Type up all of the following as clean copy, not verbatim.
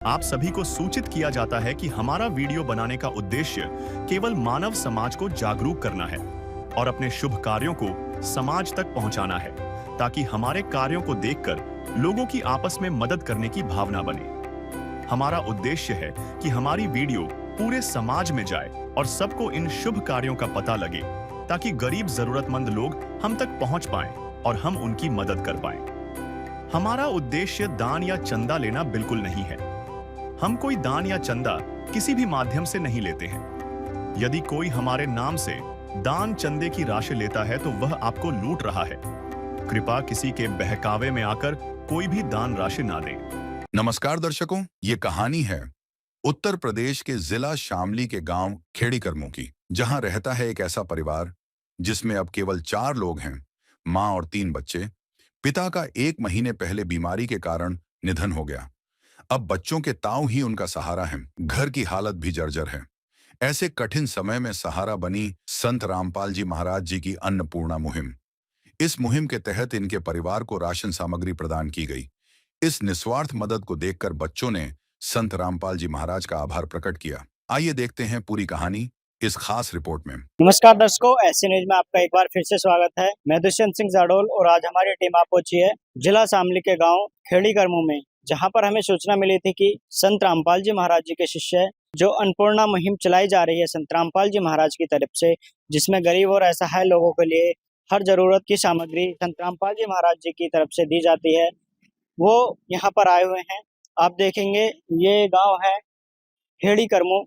आप सभी को सूचित किया जाता है कि हमारा वीडियो बनाने का उद्देश्य केवल मानव समाज को जागरूक करना है और अपने शुभ कार्यों को समाज तक पहुंचाना है, ताकि हमारे कार्यों को देखकर लोगों की आपस में मदद करने की भावना बने। हमारा उद्देश्य है कि हमारी वीडियो पूरे समाज में जाए और सबको इन शुभ कार्यों का पता लगे, ताकि गरीब जरूरतमंद लोग हम तक पहुंच पाएं और हम उनकी मदद कर पाएं। हमारा उद्देश्य दान या चंदा लेना बिल्कुल नहीं है। हम कोई दान या चंदा किसी भी माध्यम से नहीं लेते हैं। यदि कोई हमारे नाम से दान चंदे की राशि लेता है तो वह आपको लूट रहा है। कृपया किसी के बहकावे में आकर कोई भी दान राशि ना दें। नमस्कार दर्शकों, ये कहानी है उत्तर प्रदेश के जिला शामली के गांव खेड़ीकरमू की, जहां रहता है एक ऐसा परिवार जिसमें अब केवल 4 लोग हैं, मां और 3 बच्चे। पिता का 1 महीने पहले बीमारी के कारण निधन हो गया। अब बच्चों के ताऊ ही उनका सहारा है। घर की हालत भी जर्जर है। ऐसे कठिन समय में सहारा बनी संत रामपाल जी महाराज जी की अन्नपूर्णा मुहिम। इस मुहिम के तहत इनके परिवार को राशन सामग्री प्रदान की गई। इस निस्वार्थ मदद को देखकर बच्चों ने संत रामपाल जी महाराज का आभार प्रकट किया। आइए देखते हैं पूरी कहानी इस खास रिपोर्ट में। नमस्कार दर्शकों, ऐसे न्यूज में आपका एक बार फिर से स्वागत है। मैं दुष्यंत सिंह जाडोल और आज हमारी टीम आप पहुंची है जिला शामली के गांव खेड़ीकरमू में, जहां पर हमें सूचना मिली थी कि संत रामपाल जी महाराज जी के शिष्य जो अन्नपूर्णा मुहिम चलाई जा रही है संत रामपाल जी महाराज की तरफ से, जिसमें गरीब और असहाय लोगों के लिए हर जरूरत की सामग्री संत रामपाल जी महाराज जी की तरफ से दी जाती है, वो यहाँ पर आए हुए हैं। आप देखेंगे ये गाँव है खेड़ीकरमू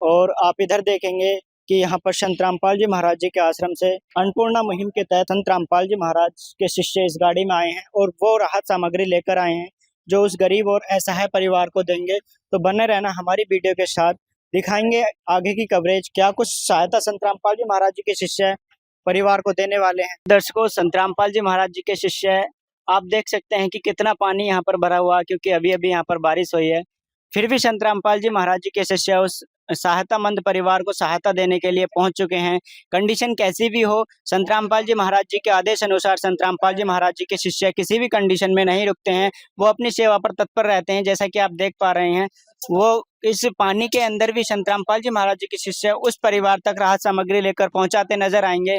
और आप इधर देखेंगे कि यहाँ पर संत रामपाल जी महाराज जी के आश्रम से अन्नपूर्णा मुहिम के तहत संत रामपाल जी महाराज के शिष्य इस गाड़ी में आए हैं और वो राहत सामग्री लेकर आए हैं जो उस गरीब और असहाय परिवार को देंगे। तो बने रहना हमारी वीडियो के साथ, दिखाएंगे आगे की कवरेज, क्या कुछ सहायता संत रामपाल जी महाराज जी के शिष्य परिवार को देने वाले हैं। दर्शकों, संत रामपाल जी महाराज जी के शिष्य आप देख सकते हैं कि कितना पानी यहाँ पर भरा हुआ, क्योंकि अभी अभी यहाँ पर बारिश हुई है। फिर भी संत रामपाल जी महाराज जी के शिष्य उस सहायतामंद परिवार को सहायता देने के लिए पहुंच चुके हैं। कंडीशन कैसी भी हो, संत रामपाल जी महाराज जी के आदेश अनुसार संत रामपाल जी महाराज जी के शिष्य किसी भी कंडीशन में नहीं रुकते हैं। वो अपनी सेवा पर तत्पर रहते हैं। जैसा कि आप देख पा रहे हैं, वो इस पानी के अंदर भी संत रामपाल जी महाराज जी के शिष्य उस परिवार तक राहत सामग्री लेकर पहुंचाते नजर आएंगे।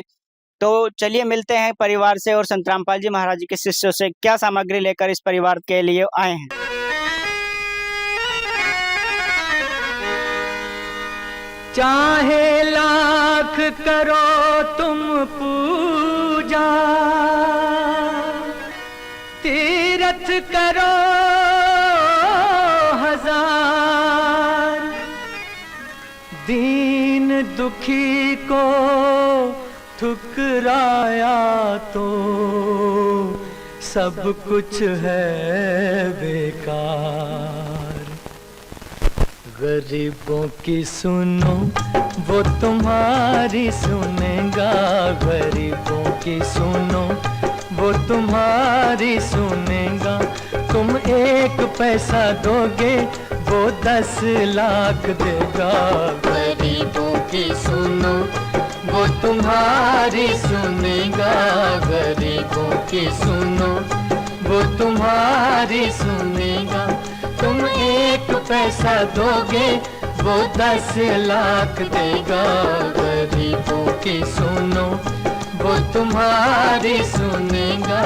तो चलिए मिलते हैं परिवार से और संत रामपाल जी महाराज जी के शिष्यों से, क्या सामग्री लेकर इस परिवार के लिए आए हैं। चाहे लाख करो तुम पूजा, तीरथ करो हजार, दीन दुखी को ठुकराया तो सब कुछ है बेकार। गरीबों की सुनो वो तुम्हारी सुनेगा, गरीबों की सुनो वो तुम्हारी सुनेगा। तुम 1 पैसा दोगे वो 10 लाख देगा। गरीबों की सुनो वो तुम्हारी सुनेगा, गरीबों की सुनो वो तुम्हारी सुनेगा। तुम 1 पैसा दोगे वो 10 लाख देगा। गरीबों की सुनो वो तुम्हारी सुनेगा,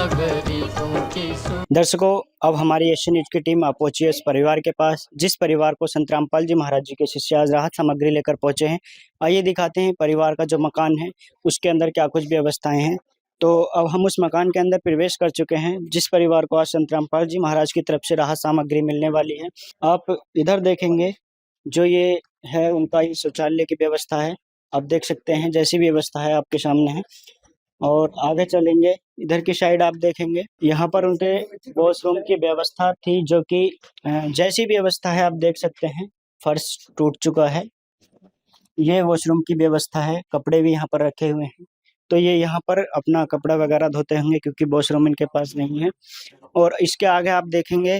गरीबों की सुनो। दर्शकों, अब हमारी एशियन न्यूज की टीम आप पहुंची है इस परिवार के पास, जिस परिवार को संत रामपाल जी महाराज जी के शिष्य आज राहत सामग्री लेकर पहुंचे हैं। आइए दिखाते हैं परिवार का जो मकान है उसके अंदर क्या कुछ व्यवस्थाएं हैं। तो अब हम उस मकान के अंदर प्रवेश कर चुके हैं जिस परिवार को आज संत रामपाल जी महाराज की तरफ से राहत सामग्री मिलने वाली है। आप इधर देखेंगे जो ये है उनका ही शौचालय की व्यवस्था है, आप देख सकते हैं जैसी व्यवस्था है आपके सामने है। और आगे चलेंगे, इधर की साइड आप देखेंगे यहाँ पर उनके वॉशरूम की व्यवस्था थी, जो कि जैसी व्यवस्था है आप देख सकते हैं। फर्श टूट चुका है, ये वॉशरूम की व्यवस्था है। कपड़े भी यहाँ पर रखे हुए हैं, तो ये यहाँ पर अपना कपड़ा वगैरह धोते होंगे क्योंकि वॉशरूम इनके पास नहीं है। और इसके आगे आप देखेंगे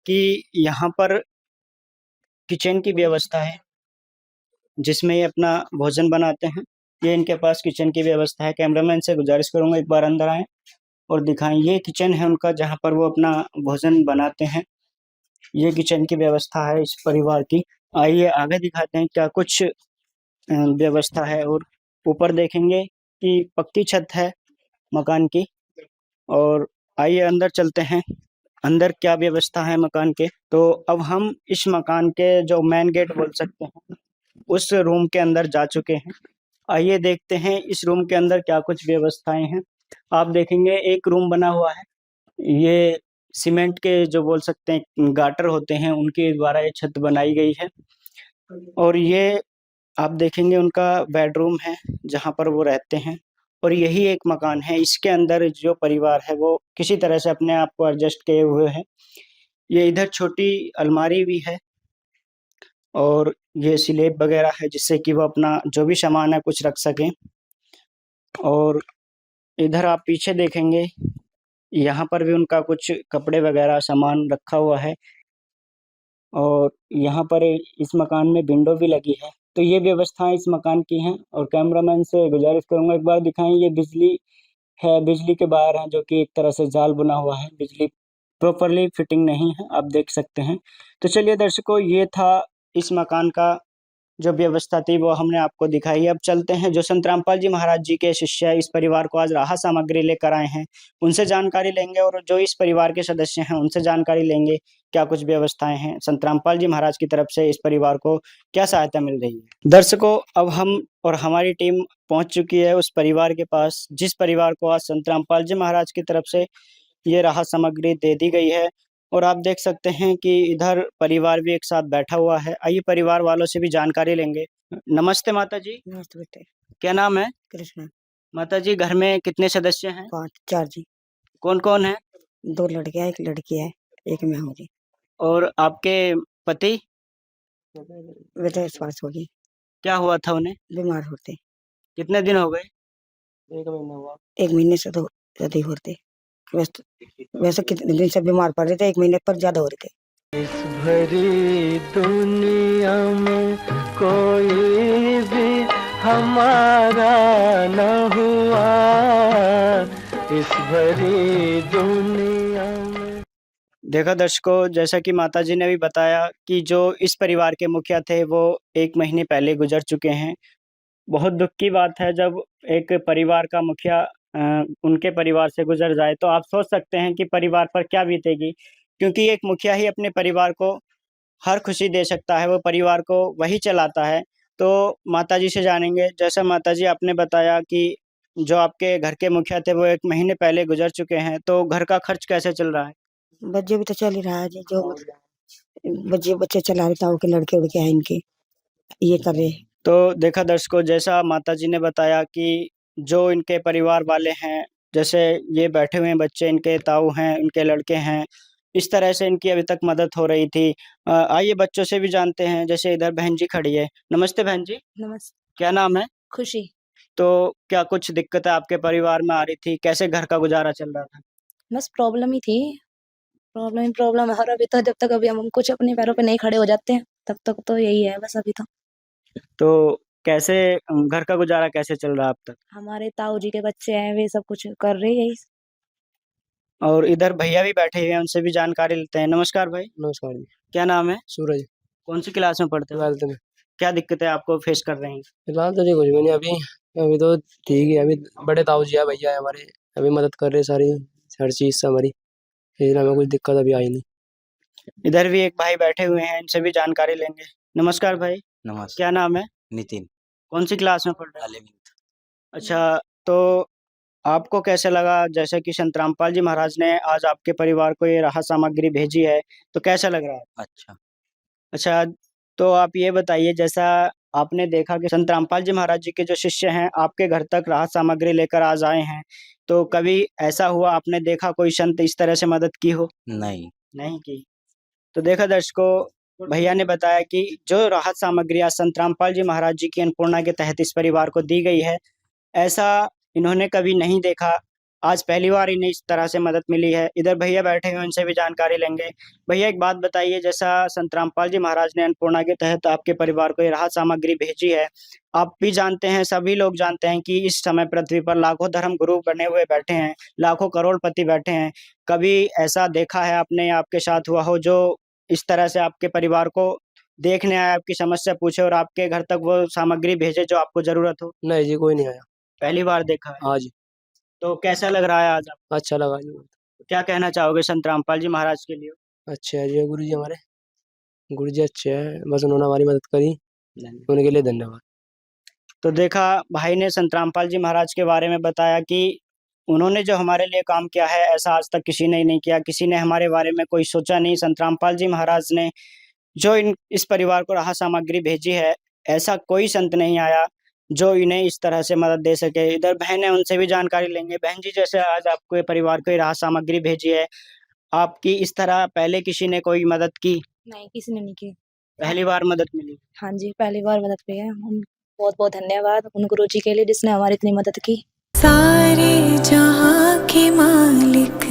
कि यहाँ पर किचन की व्यवस्था है जिसमें ये अपना भोजन बनाते हैं। ये इनके पास किचन की व्यवस्था है। कैमरामैन से गुजारिश करूंगा एक बार अंदर आएं और दिखाएं। ये किचन है उनका जहाँ पर वो अपना भोजन बनाते हैं। ये किचन की व्यवस्था है इस परिवार की। आइए आगे दिखाते हैं क्या कुछ व्यवस्था है। और ऊपर देखेंगे कि पक्की छत है मकान की। और आइए अंदर चलते हैं, अंदर क्या व्यवस्था है मकान के। तो अब हम इस मकान के जो मेन गेट बोल सकते हैं उस रूम के अंदर जा चुके हैं। आइए देखते हैं इस रूम के अंदर क्या कुछ व्यवस्थाएं हैं। आप देखेंगे एक रूम बना हुआ है, ये सीमेंट के जो बोल सकते हैं गाटर होते हैं उनके द्वारा ये छत बनाई गई है। और ये आप देखेंगे उनका बेडरूम है जहाँ पर वो रहते हैं। और यही एक मकान है, इसके अंदर जो परिवार है वो किसी तरह से अपने आप को एडजस्ट किए हुए है। ये इधर छोटी अलमारी भी है और ये स्लैब वगैरह है जिससे कि वो अपना जो भी सामान है कुछ रख सकें। और इधर आप पीछे देखेंगे यहाँ पर भी उनका कुछ कपड़े वगैरह सामान रखा हुआ है। और यहाँ पर इस मकान में विंडो भी लगी है। तो ये व्यवस्थाएं इस मकान की हैं। और कैमरामैन से गुजारिश करूंगा एक बार दिखाएं, ये बिजली है, बिजली के वायर हैं जो कि एक तरह से जाल बना हुआ है, बिजली प्रॉपरली फिटिंग नहीं है, आप देख सकते हैं। तो चलिए दर्शकों, ये था इस मकान का जो व्यवस्था थी वो हमने आपको दिखाई। अब चलते हैं जो संत रामपाल जी महाराज जी के शिष्य इस परिवार को आज राहत सामग्री लेकर आए हैं, उनसे जानकारी लेंगे। और जो इस परिवार के सदस्य हैं उनसे जानकारी लेंगे क्या कुछ व्यवस्थाएं हैं, संत रामपाल जी महाराज की तरफ से इस परिवार को क्या सहायता मिल रही है। दर्शकों, अब हम और हमारी टीम पहुंच चुकी है उस परिवार के पास जिस परिवार को आज संत रामपाल जी महाराज की तरफ से ये राहत सामग्री दे दी गई है। और आप देख सकते हैं कि इधर परिवार भी एक साथ बैठा हुआ है। आइए परिवार वालों से भी जानकारी लेंगे। नमस्ते माता जी, नमस्ते बेटे। क्या नाम है? कृष्णा। माता जी, घर में कितने सदस्य हैं? 4 जी। कौन कौन है? 2 लड़के हैं, 1 लड़की है, 1 मैं हूँ जी। और आपके पति बेटे एक्सपायर हो गई, क्या हुआ था उन्हें? बीमार होते। कितने दिन हो गए? 1 महीने से तो ज़्यादा ही होते। वैसे कितने दिन से बीमार पड़ रहे थे, 1 महीने पर ज़्यादा हो रहे थे। इस भरी दुनिया में कोई भी हमारा न हुआ, इस भरी दुनिया में। देखा दर्शकों, जैसा कि माताजी ने भी बताया कि जो इस परिवार के मुखिया थे वो 1 महीने पहले गुजर चुके हैं। बहुत दुख की बात है जब एक परिवार का मुखिया उनके परिवार से गुजर जाए, तो आप सोच सकते हैं कि परिवार पर क्या बीतेगी। क्योंकि एक मुखिया ही अपने परिवार को हर खुशी दे सकता है, वो परिवार को वही चलाता है। तो माताजी से जानेंगे, जैसा माताजी आपने बताया कि जो आपके घर के मुखिया थे वो 1 महीने पहले गुजर चुके हैं, तो घर का खर्च कैसे चल रहा है? बच्चे भी तो चल ही रहा है जी, जो बच्चे चला रहे ताऊ के लड़के-उड़के हैं इनके, ये कर रहे। तो देखा दर्शकों, जैसा माताजी ने बताया कि जो इनके परिवार वाले हैं, जैसे ये बैठे हुए हैं बच्चे, इनके ताऊ हैं, इनके लड़के हैं, इस तरह से इनकी अभी तक मदद हो रही थी। आइए बच्चों से भी जानते हैं, जैसे इधर बहन जी खड़ी है। नमस्ते बहन जी, नमस्ते। क्या नाम है? खुशी। तो क्या कुछ दिक्कतें आपके परिवार में आ रही थी? कैसे घर का गुजारा चल रहा था? बस प्रॉब्लम ही थी, प्रॉब्लम है। और अभी तो जब तक अभी हम कुछ अपने पैरों पे नहीं खड़े हो जाते हैं, तब तक तो यही है बस अभी तो। तो कैसे घर का गुजारा कैसे चल रहा है अब तक? हमारे ताऊ जी के बच्चे हैं, वे सब कुछ कर रहे हैं यही। और इधर भैया भी बैठे हुए हैं, उनसे भी जानकारी लेते हैं। नमस्कार भाई, नमस्कार जी। क्या नाम है? सूरज। कौन सी क्लास में पढ़ते हो? 12th में। क्या दिक्कतें आपको फेस कर रही हैं? फिलहाल तो जी कुछ भी नहीं, अभी तो ठीक है। अभी बड़े ताऊ जी है, भैया है हमारे, अभी मदद कर रहे सारी, हर चीज़ से हमारी, इसलिए हमें कुछ दिक्कत अभी आई नहीं। इधर भी एक भाई बैठे हुए हैं, इनसे भी जानकारी लेंगे। नमस्कार भाई, नमस्कार। क्या नाम है? नितिन। कौन सी क्लास में पढ़ रहे हो? 11th। अच्छा, तो आपको कैसे लगा जैसे कि संत रामपाल जी महाराज ने आज आपके परिवार को ये राहत सामग्री भेजी है, तो कैसा लग रहा है? अच्छा। अच्छा, तो आप ये बताइए, जैसा आपने देखा कि संत रामपाल जी महाराज जी के जो शिष्य हैं आपके घर तक राहत सामग्री लेकर आज आए हैं, तो कभी ऐसा हुआ आपने देखा कोई संत इस तरह से मदद की हो? नहीं। नहीं की। तो देखा दर्शकों, भैया ने बताया कि जो राहत सामग्री आज संत रामपाल जी महाराज जी की अन्नपूर्णा के तहत इस परिवार को दी गई है, ऐसा इन्होंने कभी नहीं देखा। आज पहली बार इन्हें इस तरह से मदद मिली है। इधर भैया बैठे हुए हैं, उनसे भी जानकारी लेंगे। भैया एक बात बताइए, जैसा संत रामपाल जी महाराज ने अन्नपूर्णा के तहत आपके परिवार को ये राहत सामग्री भेजी है, आप भी जानते हैं, सभी लोग जानते हैं कि इस समय पृथ्वी पर लाखों धर्म गुरु बने हुए बैठे हैं, लाखों करोड़पति बैठे हैं। कभी ऐसा देखा है आपने, आपके साथ हुआ हो जो इस तरह से आपके परिवार को देखने आए, आपकी समस्या पूछे और आपके घर तक वो सामग्री भेजे जो आपको जरूरत हो? नहीं जी, कोई नहीं आया। पहली बार देखा है? हाँ जी, तो कैसा लग रहा है आज आपको? अच्छा लगा जी। क्या कहना चाहोगे संत रामपाल जी महाराज के लिए? अच्छे है जी गुरु जी हमारे, गुरु जी अच्छे हैं, बस उन्होंने हमारी मदद करी, उनके लिए धन्यवाद। तो देखा, भाई ने संत रामपाल जी महाराज के बारे में बताया कि उन्होंने जो हमारे लिए काम किया है ऐसा आज तक किसी ने नहीं किया, किसी ने हमारे बारे में कोई सोचा नहीं। संत रामपाल जी महाराज ने जो इस परिवार को राहत सामग्री भेजी है, ऐसा कोई संत नहीं आया जो इन्हें इस तरह से मदद दे सके। इधर बहन है, उनसे भी जानकारी लेंगे। बहन जी, जैसे आज आपके परिवार को ये राहत सामग्री भेजी है, आपकी इस तरह पहले किसी ने कोई मदद की? नहीं, किसी ने नहीं की। पहली बार मदद मिली? हाँ जी, पहली बार मदद की है। हम बहुत-बहुत धन्यवाद उन गुरुजी के लिए जिसने हमारी इतनी मदद की। सारे जहां के मालिक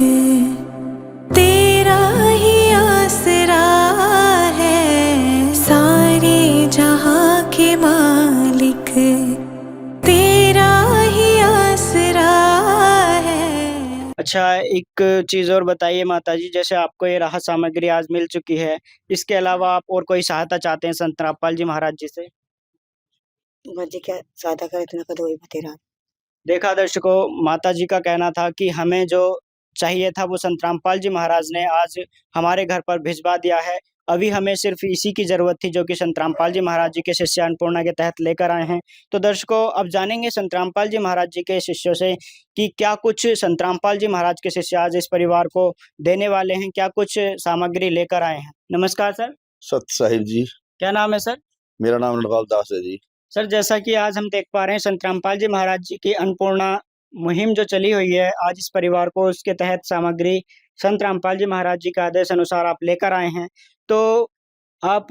तेरा ही आसरा है, सारे जहां के मालिक तेरा ही आसरा है। अच्छा, एक चीज़ और बताइए माताजी, जैसे आपको ये राहत सामग्री आज मिल चुकी है, इसके अलावा आप और कोई सहायता चाहते हैं संत रामपाल जी महाराज जी से? बस जी क्या सहायता करे इतना कर दो वही बतेरा। देखा दर्शकों, माताजी का कहना था कि हमें जो चाहिए था वो संत रामपाल जी महाराज ने आज हमारे घर पर भिजवा दिया है। अभी हमें सिर्फ इसी की ज़रूरत थी जो कि संत रामपाल जी महाराज जी के शिष्य अन्नपूर्णा के तहत लेकर आए हैं। तो दर्शकों, अब जानेंगे संत रामपाल जी महाराज जी के शिष्यों से कि क्या कुछ संत रामपाल जी महाराज के शिष्य आज इस परिवार को देने वाले हैं, क्या कुछ सामग्री लेकर आए हैं। नमस्कार सर। सत साहिब जी। क्या नाम है सर? मेरा नाम नटवाल दास है जी। सर, जैसा कि आज हम देख पा रहे हैं संत रामपाल जी महाराज जी की अन्नपूर्णा मुहिम जो चली हुई है, आज इस परिवार को उसके तहत सामग्री संत रामपाल जी महाराज जी के आदेश अनुसार आप लेकर आए हैं। तो आप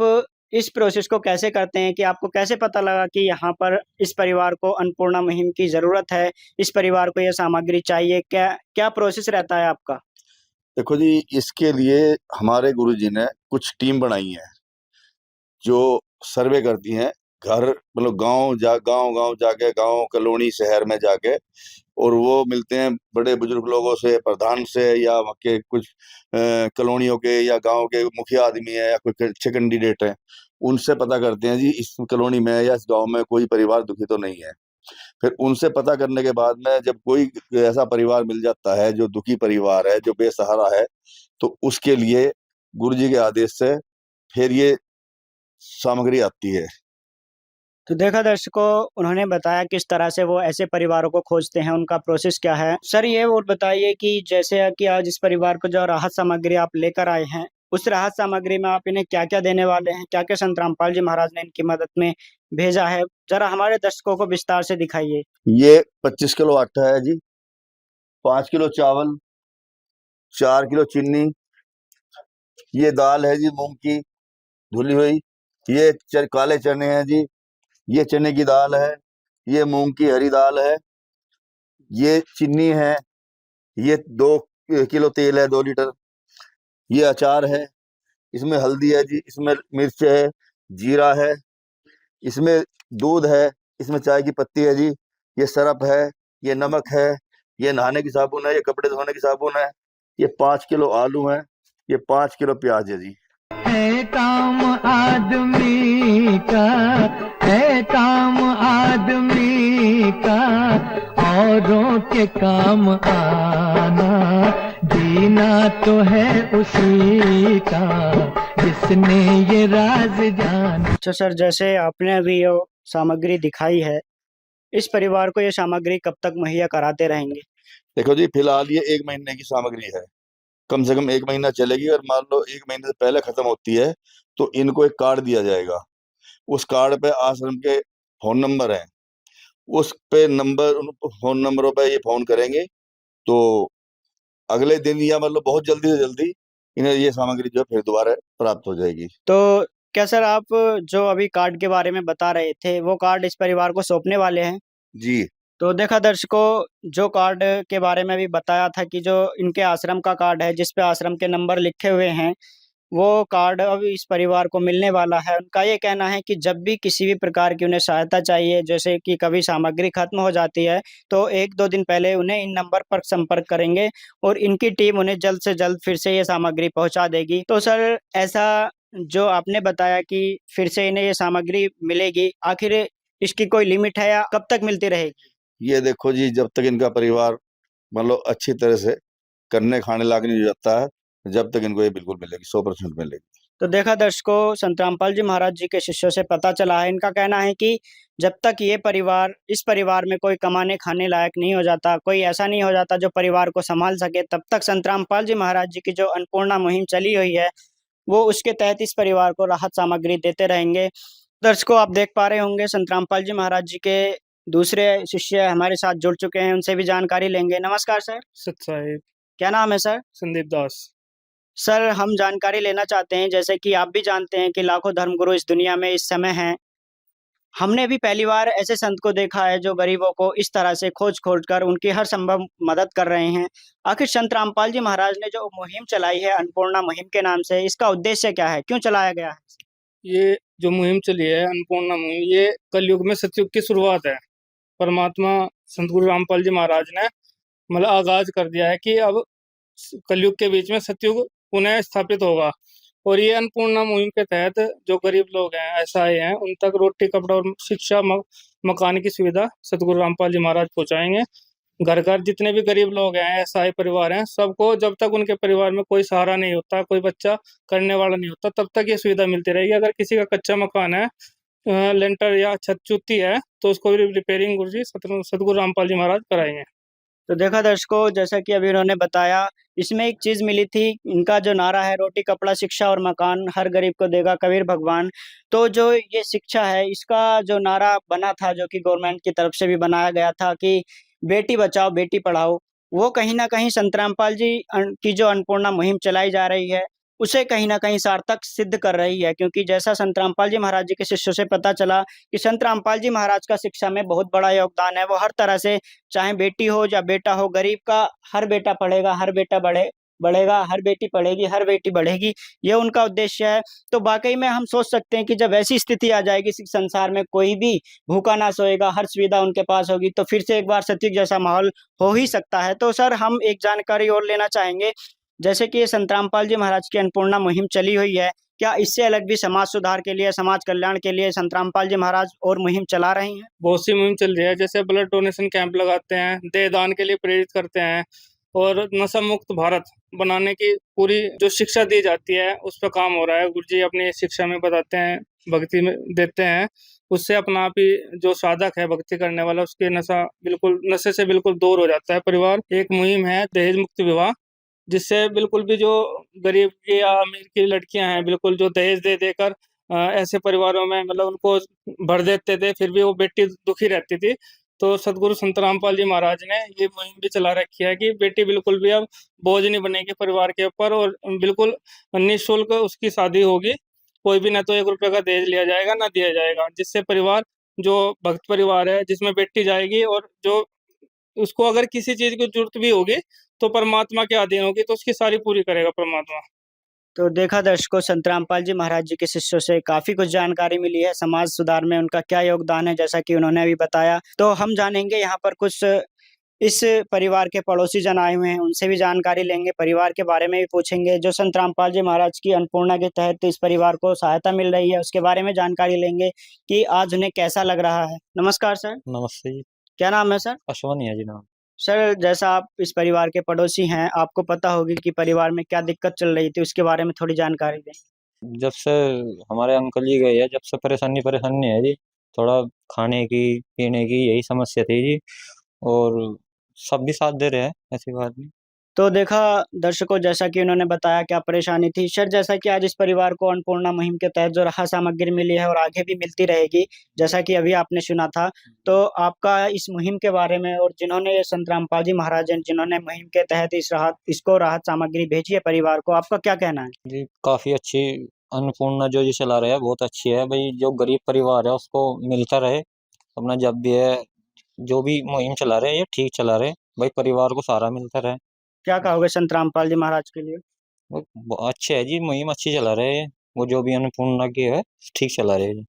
इस प्रोसेस को कैसे करते हैं कि आपको कैसे पता लगा कि यहाँ पर इस परिवार को अन्नपूर्णा मुहिम की ज़रूरत है, इस परिवार को ये सामग्री चाहिए? क्या क्या प्रोसेस रहता है आपका? देखो जी, इसके लिए हमारे गुरुजी ने कुछ टीम बनाई है जो सर्वे करती हैं, घर मतलब गांव जाके, गांव कॉलोनी शहर में जाके, और वो मिलते हैं बड़े बुजुर्ग लोगों से, प्रधान से, या वहाँ के कुछ कॉलोनियों के या गांव के मुखिया आदमी है या कोई अच्छे कैंडिडेट हैं, उनसे पता करते हैं जी इस कॉलोनी में या इस गांव में कोई परिवार दुखी तो नहीं है। फिर उनसे पता करने के बाद में जब कोई ऐसा परिवार मिल जाता है जो दुखी परिवार है, जो बेसहारा है, तो उसके लिए गुरुजी के आदेश से फिर ये सामग्री आती है। तो देखा दर्शकों, उन्होंने बताया किस तरह से वो ऐसे परिवारों को खोजते हैं, उनका प्रोसेस क्या है। सर, ये और बताइए कि जैसे कि आज इस परिवार को जो राहत सामग्री आप लेकर आए हैं, उस राहत सामग्री में आप इन्हें क्या-क्या देने वाले हैं? क्या-क्या संत रामपाल जी महाराज ने इनकी मदद में भेजा है? ज़रा हमारे दर्शकों को विस्तार से दिखाइए। ये 25 किलो आटा है जी, 5 किलो चावल, 4 किलो चीनी, ये दाल है जी मूंग की धुली हुई, ये काले चने हैं जी, ये चने की दाल है, ये मूंग की हरी दाल है, ये चीनी है, ये 2 किलो तेल है 2 लीटर, ये अचार है, इसमें हल्दी है जी, इसमें मिर्च है, जीरा है, इसमें दूध है, इसमें चाय की पत्ती है जी, ये सरफ है, ये नमक है, ये नहाने की साबुन है, ये कपड़े धोने की साबुन है, ये 5 किलो आलू है, ये 5 किलो प्याज है जी। है काम आदमी का, है काम आदमी का, औरों के काम आना, जीना तो है उसी का जिसने ये राज जाना। अच्छा सर, जैसे आपने अभी ये सामग्री दिखाई है, इस परिवार को ये सामग्री कब तक मुहैया कराते रहेंगे? देखो जी, फिलहाल ये 1 महीने की सामग्री है, कम से कम 1 महीना चलेगी। और मान लो 1 महीने से पहले खत्म होती है तो इनको एक कार्ड दिया जाएगा, उस कार्ड पे आश्रम के फोन नंबर है, उस पे उन फोन नंबरों पे ये फोन करेंगे तो अगले दिन या मतलब बहुत जल्दी से जल्दी इन्हें ये सामग्री जो है फिर दोबारा प्राप्त हो जाएगी। तो क्या सर, आप जो अभी कार्ड के बारे में बता रहे थे, वो कार्ड इस परिवार को सौंपने वाले हैं? जी। तो देखा दर्शकों, जो कार्ड के बारे में भी बताया था कि जो इनके आश्रम का कार्ड है, जिस पे आश्रम के नंबर लिखे हुए हैं, वो कार्ड अब इस परिवार को मिलने वाला है। उनका ये कहना है कि जब भी किसी भी प्रकार की उन्हें सहायता चाहिए, जैसे कि कभी सामग्री खत्म हो जाती है, तो 1-2 दिन पहले उन्हें इन नंबर पर संपर्क करेंगे और इनकी टीम उन्हें जल्द से जल्द फिर से ये सामग्री पहुँचा देगी। तो सर, ऐसा जो आपने बताया कि फिर से इन्हें ये सामग्री मिलेगी, आखिर इसकी कोई लिमिट है या कब तक मिलती रहेगी? ये देखो जी, जब तक इनका परिवार मतलब अच्छी तरह से करने खाने लायक नहीं हो जाता है, जब तक इनको ये बिल्कुल मिलेगी, 100% मिलेगी। तो देखा दर्शकों, संत रामपाल जी महाराज जी के शिष्यों से पता चला है, इनका कहना है कि जब तक इस परिवार में कोई कमाने खाने लायक नहीं हो जाता, कोई ऐसा नहीं हो जाता जो परिवार को संभाल सके, तब तक संत रामपाल जी महाराज जी की जो अन्नपूर्णा मुहिम चली हुई है, वो उसके तहत इस परिवार को राहत सामग्री देते रहेंगे। दर्शकों, आप देख पा रहे होंगे संत रामपाल जी महाराज जी के दूसरे शिष्य हमारे साथ जुड़ चुके हैं, उनसे भी जानकारी लेंगे। नमस्कार सर। सत साहिब। क्या नाम है सर? संदीप दास। सर, हम जानकारी लेना चाहते हैं, जैसे कि आप भी जानते हैं कि लाखों धर्मगुरु इस दुनिया में इस समय हैं। हमने भी पहली बार ऐसे संत को देखा है जो गरीबों को इस तरह से खोज-खोज कर उनकी हर संभव मदद कर रहे हैं। आखिर संत रामपाल जी महाराज ने जो मुहिम चलाई है अन्नपूर्णा मुहिम के नाम से, इसका उद्देश्य क्या है? क्यों चलाया गया है? ये जो मुहिम चली है अन्नपूर्णा मुहिम, ये कलयुग में सतयुग की शुरुआत है। परमात्मा संत गुरु रामपाल जी महाराज ने मतलब आगाज कर दिया है कि अब कलयुग के बीच में सतयुग पुनः स्थापित होगा। और ये अन्नपूर्णा मुहिम के तहत जो गरीब लोग हैं, असहाय हैं, उन तक रोटी, कपड़ा और शिक्षा, मकान की सुविधा सतगुरु रामपाल जी महाराज पहुंचाएंगे। घर घर जितने भी गरीब लोग हैं, असहाय परिवार हैं, सबको जब तक उनके परिवार में कोई सहारा नहीं होता, कोई बच्चा करने वाला नहीं होता, तब तक ये सुविधा मिलती रहेगी। अगर किसी का कच्चा मकान है, लेंटर या छत चुत्ती है, तो उसको भी रिपेयरिंग गुरु जी सतगुरु रामपाल जी महाराज कराएंगे। तो देखा दर्शकों, जैसा कि अभी उन्होंने बताया, इसमें एक चीज मिली थी, इनका जो नारा है रोटी, कपड़ा, शिक्षा और मकान हर गरीब को देगा कबीर भगवान। तो जो ये शिक्षा है, इसका जो नारा बना था, जो कि गवर्नमेंट की तरफ से भी बनाया गया था कि बेटी बचाओ बेटी पढ़ाओ, वो कहीं न कहीं संत रामपाल जी की जो अन्नपूर्णा मुहिम चलाई जा रही है, उसे कहीं न कहीं सार्थक सिद्ध कर रही है। क्योंकि जैसा संत रामपाल जी महाराज जी के शिष्यों से पता चला कि संत रामपाल जी महाराज का शिक्षा में बहुत बड़ा योगदान है। वो हर तरह से, चाहे बेटी हो या बेटा हो, गरीब का हर बेटा पढ़ेगा, हर बेटा बढ़ेगा, हर बेटी पढ़ेगी, हर बेटी बढ़ेगी, ये उनका उद्देश्य है। तो वाक़ई में हम सोच सकते हैं कि जब ऐसी स्थिति आ जाएगी इस संसार में, कोई भी भूखा ना सोएगा, हर सुविधा उनके पास होगी, तो फिर से एक बार सतयुग जैसा माहौल हो ही सकता है। तो सर, हम एक जानकारी और लेना चाहेंगे, जैसे कि ये संत रामपाल जी महाराज की अन्नपूर्णा मुहिम चली हुई है, क्या इससे अलग भी समाज सुधार के लिए, समाज कल्याण के लिए संत रामपाल जी महाराज और मुहिम चला रही हैं? बहुत सी मुहिम चल रही है, जैसे ब्लड डोनेशन कैंप लगाते हैं, देह दान के लिए प्रेरित करते हैं, और नशा मुक्त भारत बनाने की पूरी जो शिक्षा दी जाती है, उस पर काम हो रहा है। गुरुजी अपनी शिक्षा में बताते हैं, भक्ति में देते हैं, उससे अपना आप ही जो साधक है भक्ति करने वाला, उसके नशे से बिल्कुल दूर हो जाता है परिवार। एक मुहिम है दहेज मुक्त विवाह, जिससे बिल्कुल भी जो गरीब की या अमीर की लड़कियां हैं, बिल्कुल जो दहेज दे देकर ऐसे परिवारों में मतलब उनको भर देते थे, फिर भी वो बेटी दुखी रहती थी। तो सदगुरु संत रामपाल जी महाराज ने ये मुहिम भी चला रखी है कि बेटी बिल्कुल भी अब बोझ नहीं बनेगी परिवार के ऊपर, और बिल्कुल निःशुल्क उसकी शादी होगी। कोई भी ना तो 1 रुपये का दहेज लिया जाएगा, ना दिया जाएगा, जिससे परिवार जो भक्त परिवार है, जिसमें बेटी जाएगी, और जो उसको अगर किसी चीज की जरूरत भी होगी तो परमात्मा के अधीन होगी, तो उसकी सारी पूरी करेगा परमात्मा। तो देखा दर्शकों, संत रामपाल जी महाराज जी के शिष्यों से काफ़ी कुछ जानकारी मिली है, समाज सुधार में उनका क्या योगदान है, जैसा कि उन्होंने अभी बताया। तो हम जानेंगे यहाँ पर कुछ इस परिवार के पड़ोसी जन आए हुए हैं, उनसे भी जानकारी लेंगे, परिवार के बारे में भी पूछेंगे। जो संत रामपाल जी महाराज की अन्नपूर्णा के तहत इस परिवार को सहायता मिल रही है, उसके बारे में जानकारी लेंगे कि आज उन्हें कैसा लग रहा है। नमस्कार सर। नमस्ते जी। क्या नाम है सर? अश्वनी है जी नाम। सर, जैसा आप इस परिवार के पड़ोसी हैं, आपको पता होगी कि परिवार में क्या दिक्कत चल रही थी, उसके बारे में थोड़ी जानकारी दें। जब से हमारे अंकल जी गए हैं, जब से परेशानी है जी, थोड़ा खाने की पीने की यही समस्या थी जी, और सब भी साथ दे रहे हैं, ऐसी बात नहीं। तो देखा दर्शकों, जैसा कि उन्होंने बताया क्या परेशानी थी। सर, जैसा कि आज इस परिवार को अन्नपूर्णा मुहिम के तहत जो राहत सामग्री मिली है और आगे भी मिलती रहेगी, जैसा कि अभी आपने सुना था, तो आपका इस मुहिम के बारे में, और जिन्होंने संत रामपाल जी महाराज जिन्होंने मुहिम के तहत इसको राहत सामग्री भेजी है परिवार को, आपका क्या कहना है? जी, काफी अच्छी अन्नपूर्णा जो जी चला रहे हैं, बहुत अच्छी है भाई। जो गरीब परिवार है उसको मिलता रहे अपना, जब भी है जो भी मुहिम चला रहे हैं, ये ठीक चला रहे भाई, परिवार को सहारा मिलता रहे। क्या कहोगे संत रामपाल जी महाराज के लिए? अच्छे है जी, मुहिम अच्छी चला रहे हैं। वो जो भी अन्नपूर्णा की है ठीक चला रहे हैं।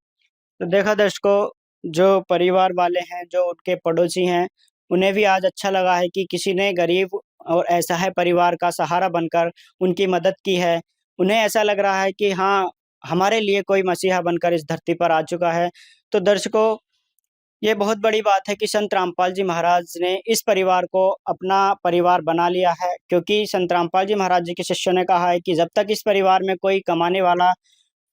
तो देखा दर्शकों, जो परिवार वाले हैं, जो उनके पड़ोसी हैं, उन्हें भी आज अच्छा लगा है कि किसी ने गरीब और असहाय परिवार का सहारा बनकर उनकी मदद की है। उन्हें ऐसा लग रहा है कि हाँ, हमारे लिए कोई मसीहा बनकर इस धरती पर आ चुका है। तो दर्शकों, ये बहुत बड़ी बात है कि संत रामपाल जी महाराज ने इस परिवार को अपना परिवार बना लिया है, क्योंकि संत रामपाल जी महाराज जी के शिष्यों ने कहा है कि जब तक इस परिवार में कोई कमाने वाला,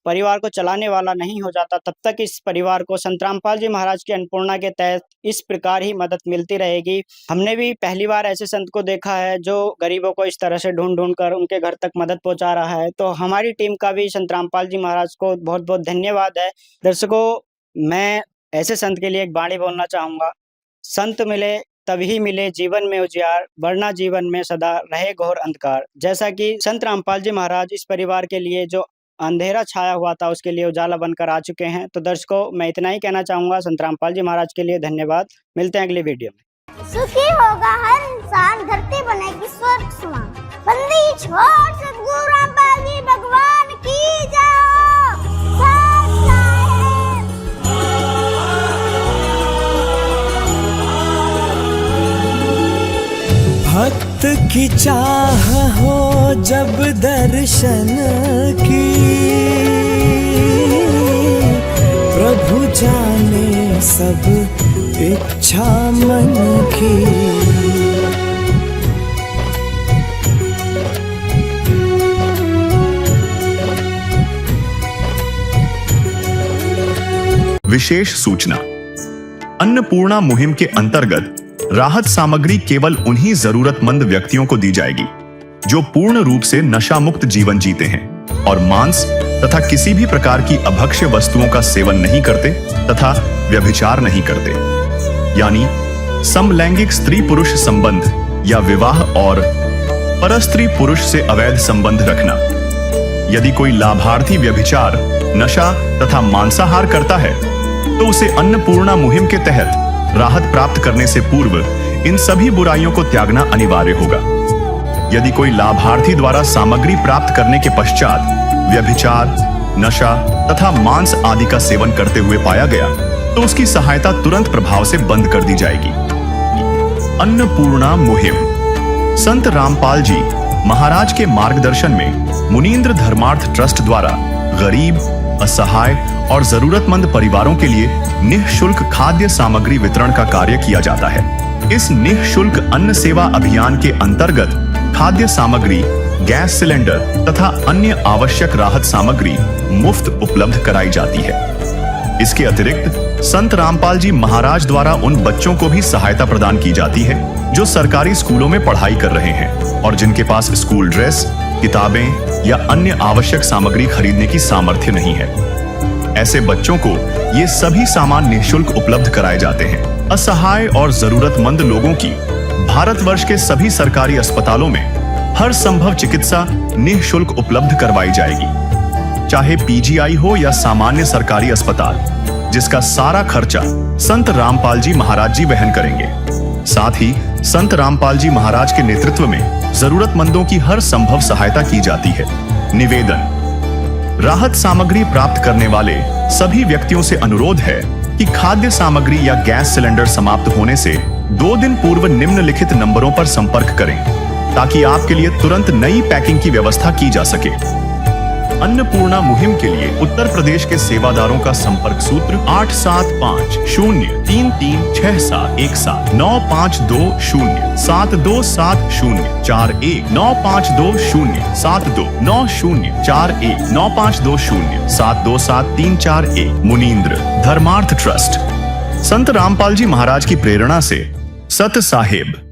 परिवार को चलाने वाला नहीं हो जाता, तब तक इस परिवार को संत रामपाल जी महाराज की अन्नपूर्णा के तहत इस प्रकार ही मदद मिलती रहेगी। हमने भी पहली बार ऐसे संत को देखा है जो गरीबों को इस तरह से ढूंढ कर उनके घर तक मदद पहुंचा रहा है। तो हमारी टीम का भी संत रामपाल जी महाराज को बहुत बहुत धन्यवाद है। दर्शकों, मैं ऐसे संत के लिए एक बाणी बोलना चाहूंगा। संत मिले तभी मिले जीवन में उजियार, वरना जीवन में सदा रहे घोर अंधकार। जैसा कि संत रामपाल जी महाराज इस परिवार के लिए जो अंधेरा छाया हुआ था उसके लिए उजाला बनकर आ चुके हैं। तो दर्शकों, मैं इतना ही कहना चाहूंगा। संत रामपाल जी महाराज के लिए धन्यवाद। मिलते हैं अगली वीडियो में। सुखी होगा हर इंसान, धरती बनेगी स्वर्ग समान। बंदी छोड़ सतगुरु रामपाल जी भगवान की जाओ। भक्त की चाह हो जब दर्शन की, प्रभु जाने सब इच्छा मन की। विशेष सूचना। अन्नपूर्णा मुहिम के अंतर्गत राहत सामग्री केवल उन्हीं जरूरतमंद व्यक्तियों को दी जाएगी जो पूर्ण रूप से नशा मुक्त जीवन जीते हैं और मांस तथा किसी भी प्रकार की अभक्ष्य वस्तुओं का सेवन नहीं करते तथा व्यभिचार नहीं करते, यानी समलैंगिक स्त्री पुरुष संबंध या विवाह और परस्त्री पुरुष से अवैध संबंध रखना। यदि कोई लाभार्थी व्यभिचार, नशा तथा मांसाहार करता है तो उसे अन्नपूर्णा मुहिम के तहत राहत प्राप्त करने से पूर्व इन सभी बुराइयों को त्यागना अनिवार्य होगा। यदि कोई लाभार्थी द्वारा सामग्री प्राप्त करने के पश्चात व्यभिचार, नशा तथा मांस आदि का सेवन करते हुए पाया गया तो उसकी सहायता तुरंत प्रभाव से बंद कर दी जाएगी। अन्नपूर्णा मुहिम संत रामपाल जी महाराज के मार्गदर्शन में मुनींद्र धर्मार्थ ट्रस्ट द्वारा गरीब, असहाय और जरूरतमंद परिवारों के लिए निःशुल्क खाद्य सामग्री वितरण का कार्य किया जाता है। इस निःशुल्क अन्न सेवा अभियान के अंतर्गत खाद्य सामग्री, गैस सिलेंडर तथा अन्य आवश्यक राहत सामग्री मुफ्त उपलब्ध कराई जाती है। इसके अतिरिक्त संत रामपाल जी महाराज द्वारा उन बच्चों को भी सहायता प्रदान की जाती है जो सरकारी स्कूलों में पढ़ाई कर रहे हैं और जिनके पास स्कूल ड्रेस, किताबें या अन्य आवश्यक सामग्री खरीदने की सामर्थ्य नहीं है। ऐसे बच्चों को ये सभी सामान निःशुल्क उपलब्ध कराए जाते हैं। असहाय और जरूरतमंद लोगों की भारतवर्ष के सभी सरकारी अस्पतालों में हर संभव चिकित्सा निःशुल्क उपलब्ध करवाई जाएगी, चाहे पीजीआई हो या सामान्य सरकारी अस्पताल, जिसका सारा खर्चा संत रामपाल जी महाराज जी वहन करेंगे। साथ ही संत रामपाल जी महाराज के नेतृत्व में जरूरतमंदों की हर संभव सहायता की जाती है। निवेदन। राहत सामग्री प्राप्त करने वाले सभी व्यक्तियों से अनुरोध है कि खाद्य सामग्री या गैस सिलेंडर समाप्त होने से 2 दिन पूर्व निम्नलिखित नंबरों पर संपर्क करें ताकि आपके लिए तुरंत नई पैकिंग की व्यवस्था की जा सके। अन्नपूर्णा मुहिम के लिए उत्तर प्रदेश के सेवादारों का संपर्क सूत्र 8750336717 95207270727041 9520729041 9520727341। मुनींद्र धर्मार्थ ट्रस्ट। संत रामपाल जी महाराज की प्रेरणा से सत साहेब।